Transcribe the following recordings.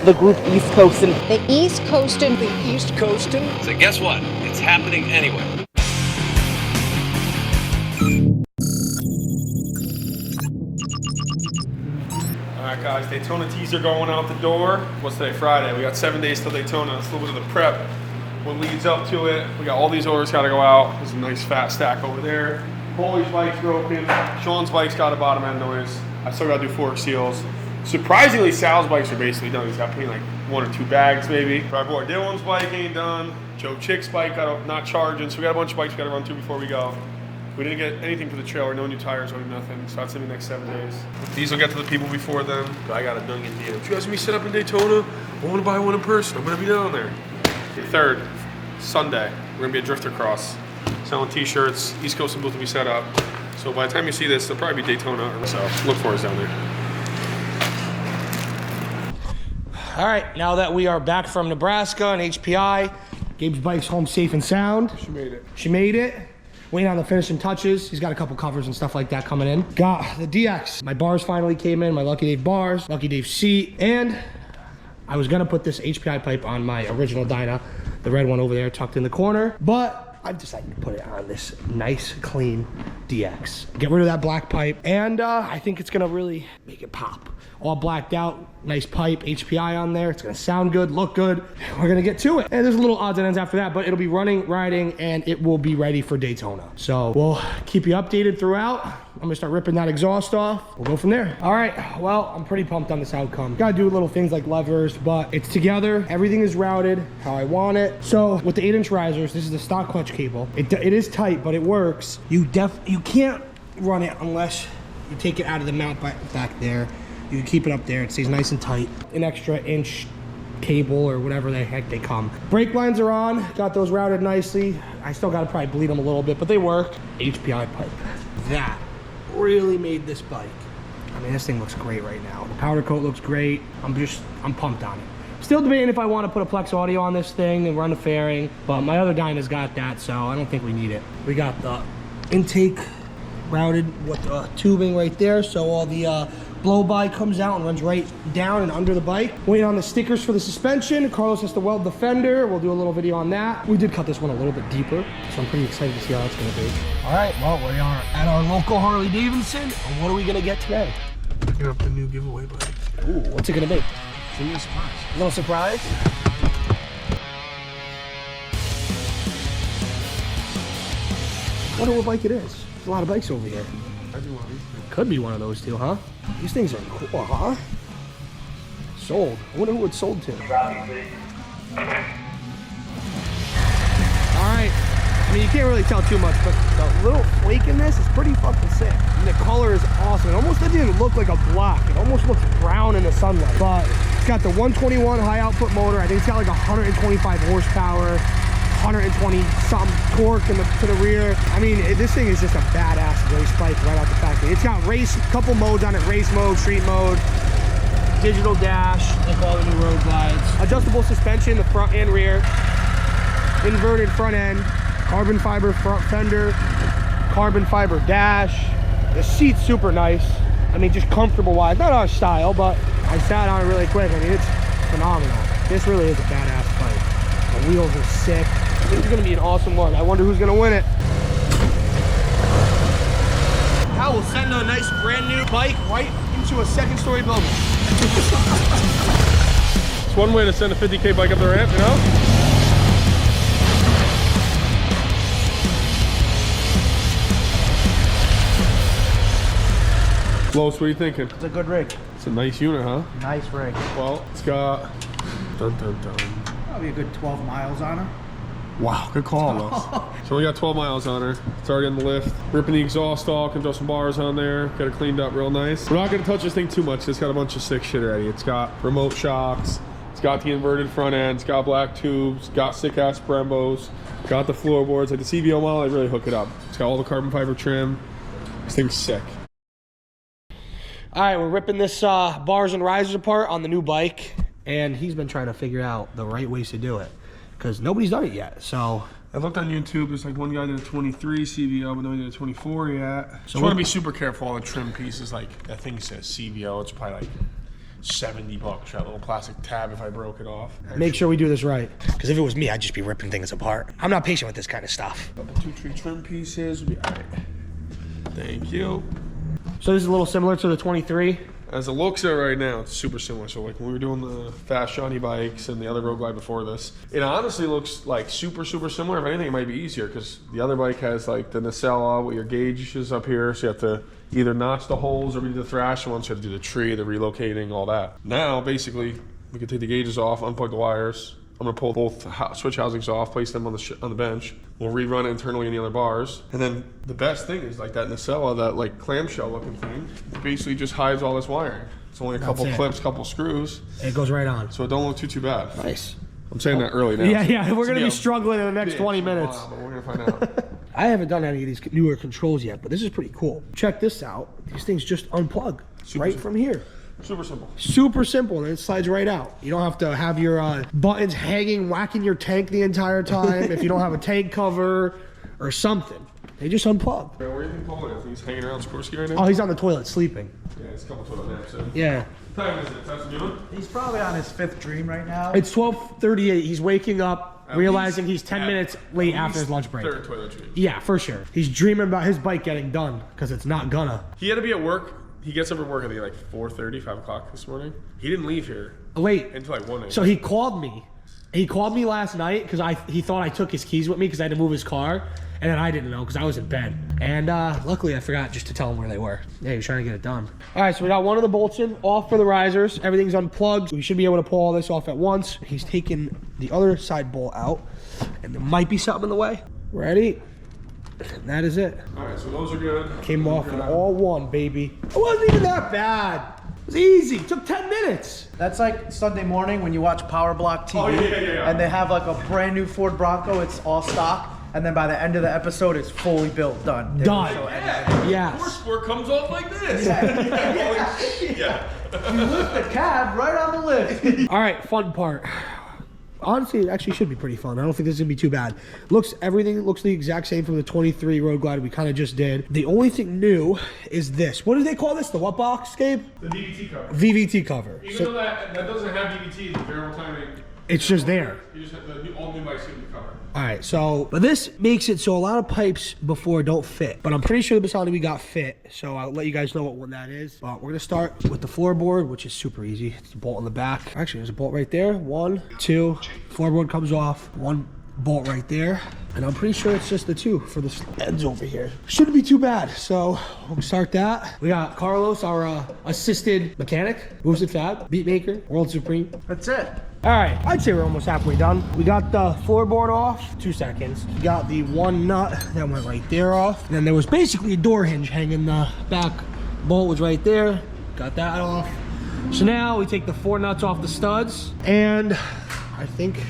the group East Coastin'. The East Coastin'. The East Coastin'. So guess what? It's happening anyway. Alright guys, Daytona teaser going out the door. What's today? Friday. We got 7 days till Daytona. It's a little bit of the prep. What leads up to it. We got all these orders gotta go out. There's a nice fat stack over there. Paulie's bike's broken. Sean's bike's got a bottom end noise. I still gotta do fork seals. Surprisingly, Sal's bikes are basically done. He's got paint like 1 or 2 bags maybe. Our boy Dylan's bike ain't done. Joe Chick's bike not charging. So we got a bunch of bikes we gotta run through before we go. We didn't get anything for the trailer, no new tires or nothing. So that's in the next 7 days. These will get to the people before then. But I got a million DMs. You guys gonna be set up in Daytona? I wanna buy one in person. I'm gonna be down there. The 3rd, Sunday, we're gonna be at Drifter Cross. Selling t-shirts, East Coast and booth will be set up. So by the time you see this, it'll probably be Daytona. So look for us down there. All right, now that we are back from Nebraska and HPI, Gabe's bike's home safe and sound. She made it. She made it. Waiting on the finishing touches. He's got a couple covers and stuff like that coming in. Got the DX. My bars finally came in, my Lucky Dave bars, Lucky Dave seat, and I was gonna put this HPI pipe on my original Dyna, the red one over there tucked in the corner, but I've decided to put it on this nice, clean DX. Get rid of that black pipe, and I think it's gonna really make it pop. All blacked out, nice pipe, HPI on there. It's gonna sound good, look good. We're gonna get to it. And there's a little odds and ends after that, but it'll be running, riding, and it will be ready for Daytona. So we'll keep you updated throughout. I'm gonna start ripping that exhaust off. We'll go from there. All right, well, I'm pretty pumped on this outcome. Gotta do little things like levers, but it's together. Everything is routed how I want it. So with the 8-inch risers, this is the stock clutch cable. It is tight, but it works. You can't run it unless you take it out of the mount back there. You can keep it up there. It stays nice and tight. An extra inch cable or whatever the heck they come. Brake lines are on. Got those routed nicely. I still got to probably bleed them a little bit, but they work. HPI pipe. That really made this bike. I mean, this thing looks great right now. The powder coat looks great. I'm pumped on it. Still debating if I want to put a Plex audio on this thing and run a fairing, but my other Dyna's got that, so I don't think we need it. We got the intake routed with the tubing right there, so all the blow-by comes out and runs right down and under the bike. Waiting on the stickers for the suspension. Carlos has to weld the fender. We'll do a little video on that. We did cut this one a little bit deeper, so I'm pretty excited to see how that's gonna be. All right, well, we are at our local Harley Davidson, and what are we gonna get today? Picking up the new giveaway bike. Ooh, what's it gonna be? It's gonna be a surprise. A little surprise? I wonder what bike it is. There's a lot of bikes over here. I do want these. Could be one of those two, huh? These things are cool, huh? Sold. I wonder who it's sold to. All right. I mean, you can't really tell too much, but the little flake in this is pretty fucking sick. And the color is awesome. It almost doesn't even look like a black. It almost looks brown in the sunlight. But it's got the 121 high output motor. I think it's got like 125 horsepower. 120 something torque to the rear. I mean, this thing is just a badass race bike right out the factory. It's got couple modes on it: race mode, street mode, digital dash, like all the new road glides, adjustable suspension, the front and rear, inverted front end, carbon fiber front fender, carbon fiber dash. The seat's super nice. I mean, just comfortable wise, not our style, but I sat on it really quick. I mean, it's phenomenal. This really is a badass bike. The wheels are sick. This is gonna be an awesome one. I wonder who's gonna win it. I will send a nice brand new bike right into a 2nd-story building. It's one way to send a 50K bike up the ramp, you know? Los, what are you thinking? It's a good rig. It's a nice unit, huh? Nice rig. Well, it's got Probably a good 12 miles on her. Wow, good call, Los. So we got 12 miles on her. It's already in the lift. Ripping the exhaust off, can throw some bars on there. Got it cleaned up real nice. We're not gonna touch this thing too much. It's got a bunch of sick shit already. It's got remote shocks. It's got the inverted front end. It's got black tubes. Got sick ass Brembos. Got the floorboards. Like the CVO model, they really hook it up. It's got all the carbon fiber trim. This thing's sick. All right, we're ripping this bars and risers apart on the new bike, and he's been trying to figure out the right ways to do it because nobody's done it yet. So I looked on YouTube. There's like one guy did a 23 CVO, but no one did a 24 yet. So I want to be super careful on the trim pieces. Like that thing says CVO. It's probably like $70 for that little plastic tab if I broke it off. Make sure we do this right. Because if it was me, I'd just be ripping things apart. I'm not patient with this kind of stuff. Couple 2-3 trim pieces would be all right. Thank you. So this is a little similar to the 23. As it looks at right now, it's super similar. So like when we were doing the fast shiny bikes and the other road glide before this, it honestly looks like super similar. If anything, it might be easier because the other bike has like the nacella with your gauges up here. So you have to either notch the holes or redo the thrash ones. So you have to do the tree, the relocating, all that. Now, basically, we can take the gauges off, unplug the wires. I'm gonna pull both switch housings off, place them on the bench. We'll rerun it internally in the other bars. And then the best thing is like that nacella, that like clamshell looking thing, basically just hides all this wiring. It's only a couple clips, couple screws. It goes right on. So it don't look too bad. Nice. I'm saying that early now. Yeah, we're gonna be struggling in the next 20 minutes. But we're gonna find out. I haven't done any of these newer controls yet, but this is pretty cool. Check this out. These things just unplug from here. Super simple. Super simple, and it slides right out. You don't have to have your buttons hanging, whacking your tank the entire time if you don't have a tank cover or something. They just unplug. Where do you think Paulie is? He's hanging around Skorsky right now? Oh, he's on the toilet sleeping. Yeah, it's a couple toilet naps. So. Yeah. What time is it? That's good. He's probably on his 5th dream right now. It's 12:38. He's waking up, realizing he's 10 minutes late after his lunch break. Third toilet dream. Yeah, for sure. He's dreaming about his bike getting done because it's not gonna. He had to be at work. He gets up at work at like 4:30, 5 o'clock this morning. He didn't leave here Late. until like 1 a.m. So he called me. He called me last night because he thought I took his keys with me because I had to move his car. And then I didn't know because I was in bed. And luckily I forgot just to tell him where they were. Yeah, he was trying to get it done. All right, so we got one of the bolts in, off for the risers. Everything's unplugged. We should be able to pull all this off at once. He's taking the other side bolt out. And there might be something in the way. Ready? And that is it. All right, so those are good. Came off in all one, baby. It wasn't even that bad. It was easy. It took 10 minutes. That's like Sunday morning when you watch Power Block TV. Oh, yeah. And they have like a brand new Ford Bronco. It's all stock. And then by the end of the episode, it's fully built, done. Done. Yes. Horse sport comes off like this. Yeah. You lift the cab right on the lift. All right, fun part. Honestly, it actually should be pretty fun. I don't think this is gonna be too bad. Everything looks the exact same from the 23 Road Glide we kind of just did. The only thing new is this. What do they call this? The what box, Gabe? The VVT cover. VVT cover. Even though that doesn't have VVT, the variable timing. It's just there. You just have all new bikes in the cover. All right, but this makes it so a lot of pipes before don't fit. But I'm pretty sure the Bassani we got fit, so I'll let you guys know what one that is. But we're gonna start with the floorboard, which is super easy. It's the bolt on the back. Actually, there's a bolt right there. 1, 2. Floorboard comes off. 1 bolt right there. And I'm pretty sure it's just the 2 for the ends over here. Shouldn't be too bad. So we'll start that. We got Carlos, our assisted mechanic, boosted fab, beat maker, world supreme. That's it. All right, I'd say we're almost halfway done. We got the floorboard off, 2 seconds. We got the 1 nut that went right there off. And then there was basically a door hinge hanging. The back bolt was right there. Got that off. So now we take the 4 nuts off the studs. And I think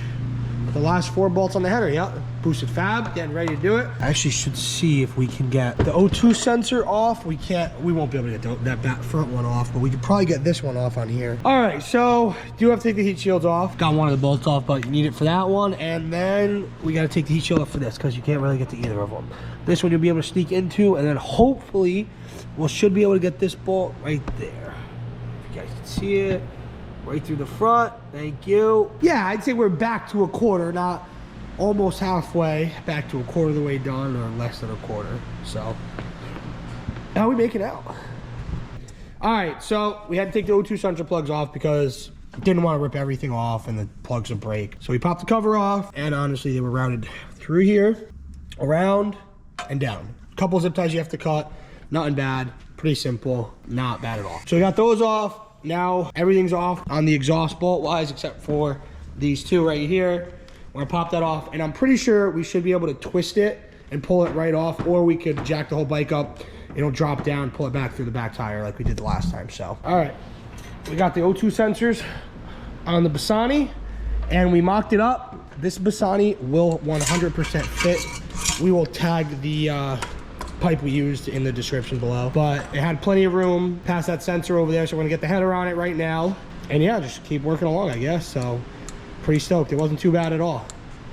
the last 4 bolts on the header, yep. Boosted fab, getting ready to do it. I actually should see if we can get the O2 sensor off. We won't be able to get that back front one off, but we could probably get this one off on here. All right, so do have to take the heat shields off. Got one of the bolts off, but you need it for that one. And then we got to take the heat shield off for this because you can't really get to either of them. This one you'll be able to sneak into, and then hopefully we should be able to get this bolt right there. If you guys can see it. Right through the front, thank you. Yeah, I'd say we're back to a quarter, not almost halfway, back to a quarter of the way done, or less than a quarter. So, how we make it out? All right, so we had to take the O2 sensor plugs off because didn't want to rip everything off and the plugs would break. So we popped the cover off, and honestly, they were routed through here, around, and down. A couple zip ties you have to cut, nothing bad, pretty simple, not bad at all. So we got those off. Now everything's off on the exhaust bolt wise except for these 2 right here. We're gonna pop that off, and I'm pretty sure we should be able to twist it and pull it right off, or we could jack the whole bike up, it'll drop down, pull it back through the back tire like we did the last time. So all right, we got the O2 sensors on the Bassani and we mocked it up. This Bassani will 100% fit. We will tag the pipe we used in the description below, but it had plenty of room past that sensor over there, so we're gonna get the header on it right now, and yeah, just keep working along, I guess. So pretty stoked. It wasn't too bad at all,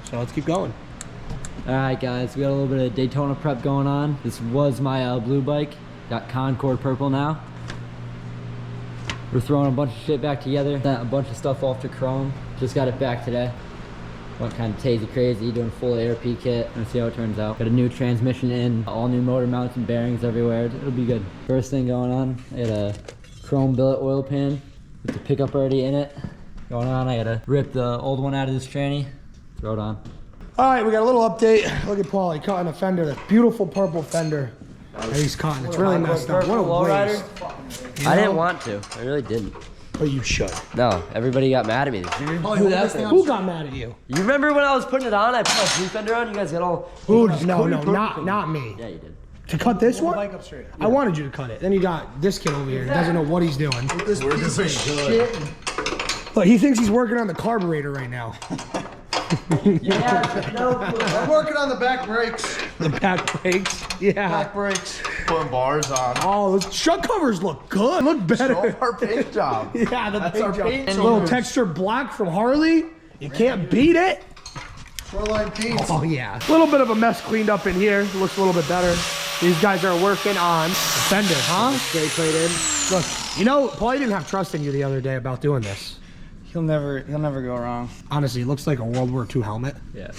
so let's keep going. All right, guys, we got a little bit of Daytona prep going on. This was my blue bike, got Concord purple now. We're throwing a bunch of shit back together. Sent a bunch of stuff off to Chrome. Just got it back today. Went kind of tasty crazy, doing a full ARP kit. Let's see how it turns out. Got a new transmission in, all new motor mounts and bearings everywhere. It'll be good. First thing going on, I got a chrome billet oil pan with the pickup already in it. Going on, I gotta rip the old one out of this tranny, throw it on. All right, we got a little update. Look at Paulie cutting a fender, the beautiful purple fender that he's cutting. It's really messed up. What a waste. I didn't want to. I really didn't. But you should. No, everybody got mad at me. Who got mad at you? You remember when I was putting it on? I put my blue fender on. You guys got all. Who? No, not me. Yeah, you did. To cut this one? I wanted you to cut it. Then you got this kid over here. He doesn't know what he's doing. We're piece of shit. Look, he thinks he's working on the carburetor right now. Yeah, no. I'm working on the back brakes. The back brakes? Yeah. Back brakes. Putting bars on. Oh, those truck covers look good. Look better. Show our paint job. Yeah, the That's paint our job. paint And job. little texture black from Harley. You can't beat it. Shoreline paints. Oh, yeah. A little bit of a mess cleaned up in here. It looks a little bit better. These guys are working on the fender, huh? Straight plated. Look, you know, Paulie didn't have trust in you the other day about doing this. He'll never go wrong. Honestly, it looks like a World War II helmet. Yeah.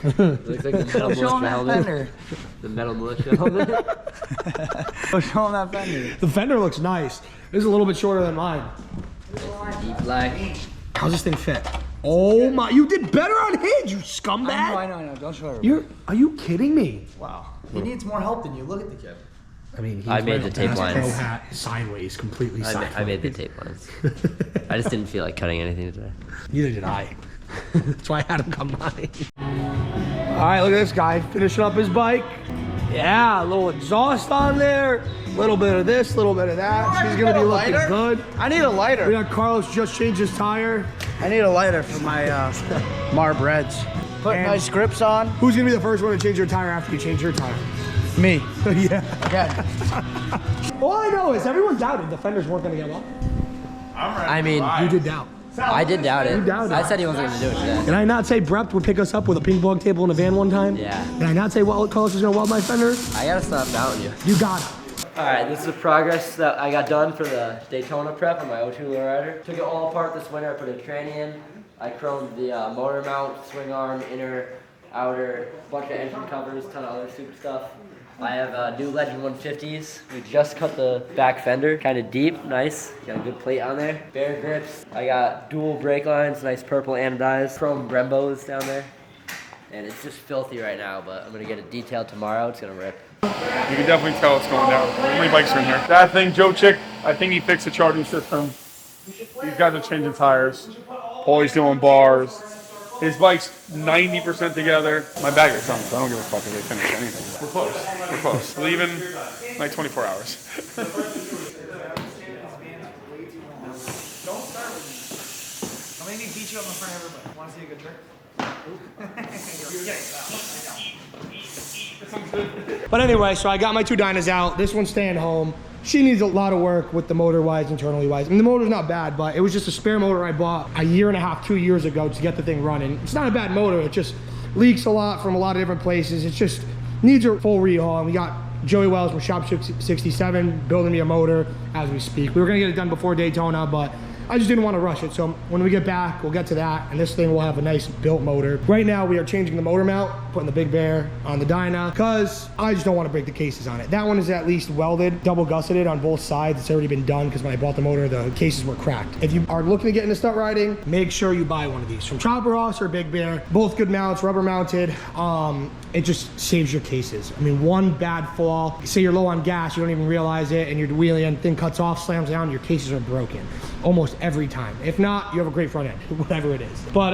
It looks like the metal militia helmet. The metal militia helmet. Show him that fender. The fender looks nice. This is a little bit shorter than mine. Deep black. How's this thing fit? Oh my, you did better on his, you scumbag. I know. Don't show everybody. Are you kidding me? Wow. He needs more help than you. Look at the kid. I mean, he's I made the tape wearing a lines. pro hat sideways, completely sideways. I made the tape lines. I just didn't feel like cutting anything today. Neither did I. That's why I had him come by. All right, look at this guy finishing up his bike. Yeah, a little exhaust on there. A little bit of this, a little bit of that. She's gonna be looking good. I need a lighter. We got Carlos just changed his tire. I need a lighter for my Marb Reds. Put And- nice grips on. Who's gonna be the first one to change your tire after you change your tire? Me. Yeah. Again. All I know is everyone doubted the fenders weren't gonna get up. I mean, You did doubt. I did doubt it. You doubted I it. said he wasn't going to do it today. Did I not say Brept would pick us up with a ping pong table in a van one time? Yeah. Did I not say Carlos was gonna weld my fender? I got to stop doubting you. You got it. All right, this is the progress that I got done for the Daytona prep on my O2 lowrider. Took it all apart this winter. I put a tranny in. I chromed the motor mount, swing arm, inner, outer, bunch of engine covers, ton of other stupid stuff. I have new Legend 150s. We just cut the back fender, kind of deep, nice. Got a good plate on there. Bare grips. I got dual brake lines, nice purple anodized. Chrome Brembos down there. And it's just filthy right now, but I'm gonna get it detailed tomorrow. It's gonna rip. You can definitely tell it's going down. How many bikes are in here? That thing, Joe Chick, I think he fixed the charging system. These guys are changing tires. Paulie's doing bars. His bike's 90% together. My bagger's done, so I don't give a fuck if they finish anything. We're close. We're close. Leaving like 24 hours. Don't start with me. I'm gonna beat you up in front of everybody. Want to see a good trick? But anyway, so I got my two Dynas out. This one's staying home. She needs a lot of work with the motor wise, internally wise. I mean, the motor's not bad, but it was just a spare motor I bought a year and a half, 2 years ago to get the thing running. It's not a bad motor. It just leaks a lot from a lot of different places. It just needs a full rehaul. And we got Joey Wells from Shop 67 building me a motor as we speak. We were gonna get it done before Daytona, but I just didn't want to rush it. So when we get back, we'll get to that. And this thing will have a nice built motor. Right now, we are changing the motor mount, putting the Big Bear on the Dyna, because I just don't want to break the cases on it. That one is at least welded, double gusseted on both sides. It's already been done because when I bought the motor, the cases were cracked. If you are looking to get into stunt riding, make sure you buy one of these from Chopper House or Big Bear. Both good mounts, rubber mounted. It just saves your cases. I mean, one bad fall, say you're low on gas, you don't even realize it, and you're wheeling and thing cuts off, slams down, your cases are broken almost every time. If not, you have a great front end, whatever it is. But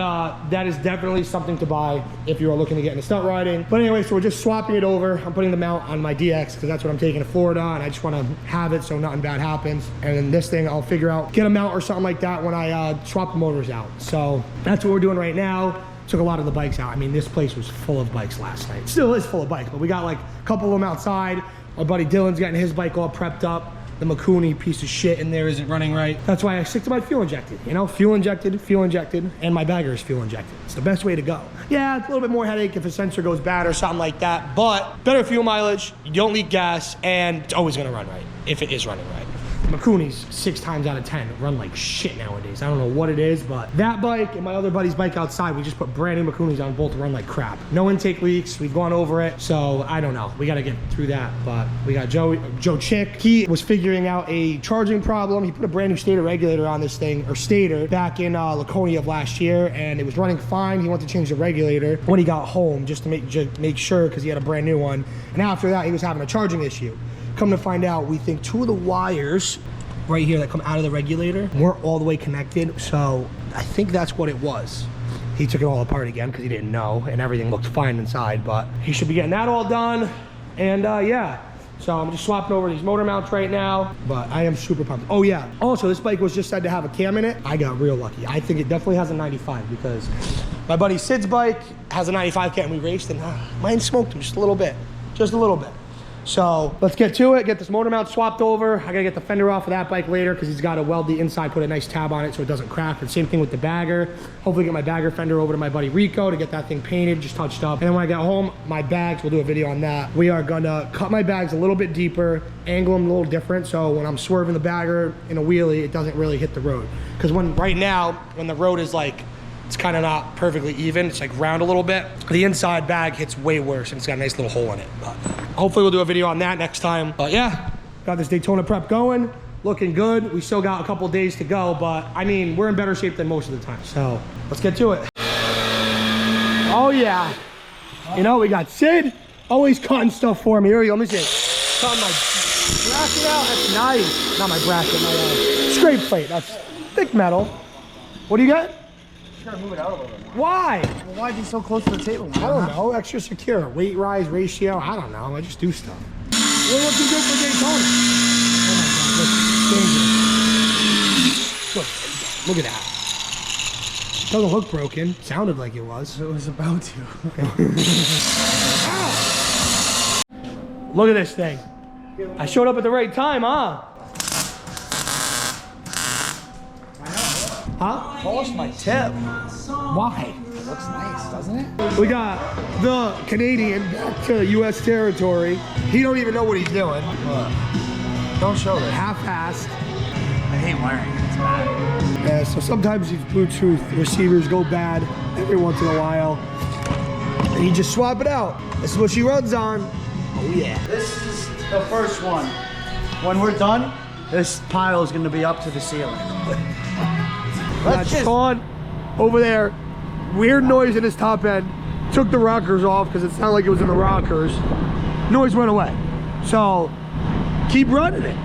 that is definitely something to buy if you are looking to get into stunt riding. But anyway, so we're just swapping it over. I'm putting the mount on my DX because that's what I'm taking to Florida, and I just want to have it so nothing bad happens. And then this thing, I'll figure out, get a mount or something like that when I swap the motors out. So that's what we're doing right now. Took a lot of the bikes out. I mean, this place was full of bikes last night. Still is full of bikes, but we got like a couple of them outside. Our buddy Dylan's getting his bike all prepped up. The Makuni piece of shit in there isn't running right. That's why I stick to my fuel injected. You know, fuel injected, and my bagger is fuel injected. It's the best way to go. Yeah, it's a little bit more headache if a sensor goes bad or something like that, but better fuel mileage, you don't leak gas, and it's always gonna run right, if it is running right. Makunis 6 times out of 10 run like shit nowadays. I don't know what it is, but that bike and my other buddy's bike outside, we just put brand new Makunis on, both run like crap. No intake leaks, we've gone over it, so I don't know. We gotta get through that, but we got Joe Chick. He was figuring out a charging problem. He put a brand new stator regulator on this thing, or stator, back in Laconia of last year, and it was running fine. He wanted to change the regulator when he got home just to make sure, because he had a brand new one. And after that, he was having a charging issue. Come to find out, we think 2 of the wires right here that come out of the regulator weren't all the way connected, so I think that's what it was. He took it all apart again because he didn't know, and everything looked fine inside, but he should be getting that all done. And yeah, so I'm just swapping over these motor mounts right now, but I am super pumped. Oh yeah, also this bike was just said to have a cam in it. I got real lucky. I think it definitely has a 95 because my buddy Sid's bike has a 95 cam. We raced and mine smoked him just a little bit. So let's get to it, get this motor mount swapped over. I gotta get the fender off of that bike later because he's got to weld the inside, put a nice tab on it so it doesn't crack. And same thing with the bagger. Hopefully get my bagger fender over to my buddy Rico to get that thing painted, just touched up. And then when I get home, my bags, we'll do a video on that. We are gonna cut my bags a little bit deeper, angle them a little different, so when I'm swerving the bagger in a wheelie, it doesn't really hit the road. Because right now, when the road is like, it's kind of not perfectly even, it's like round a little bit, the inside bag hits way worse and it's got a nice little hole in it. But hopefully we'll do a video on that next time. But yeah, got this Daytona prep going, looking good. We still got a couple days to go, but I mean, we're in better shape than most of the time. So let's get to it. Oh yeah. You know, we got Sid always cutting stuff for me. Here we go, let me see. Cutting my bracket out, that's nice. Not my bracket, my scrape plate, that's thick metal. What do you got? Gotta move it out a little bit more. Why? Well, why be so close to the table? I don't know. Extra secure. Weight rise ratio. I don't know. I just do stuff. We're looking good for Daytona. Oh my God, look at that. Doesn't look broken. Sounded like it was. It was about to. Look at this thing. I showed up at the right time, huh? Huh? Polished my tip. Why? It looks nice, doesn't it? We got the Canadian back to U.S. territory. He don't even know what he's doing. Don't show this. Half-assed. I hate wiring it. It's bad. Yeah, so sometimes these Bluetooth receivers go bad every once in a while. And you just swap it out. This is what she runs on. Oh yeah. This is the first one. When we're done, this pile is going to be up to the ceiling. That's Sean over there. Weird noise in his top end. Took the rockers off because it sounded like it was in the rockers. Noise went away. So keep running it.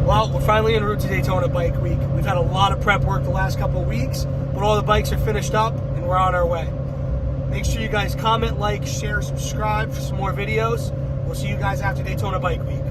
Well, we're finally en route to Daytona Bike Week. We've had a lot of prep work the last couple of weeks, but all the bikes are finished up and we're on our way. Make sure you guys comment, like, share, subscribe for some more videos. We'll see you guys after Daytona Bike Week.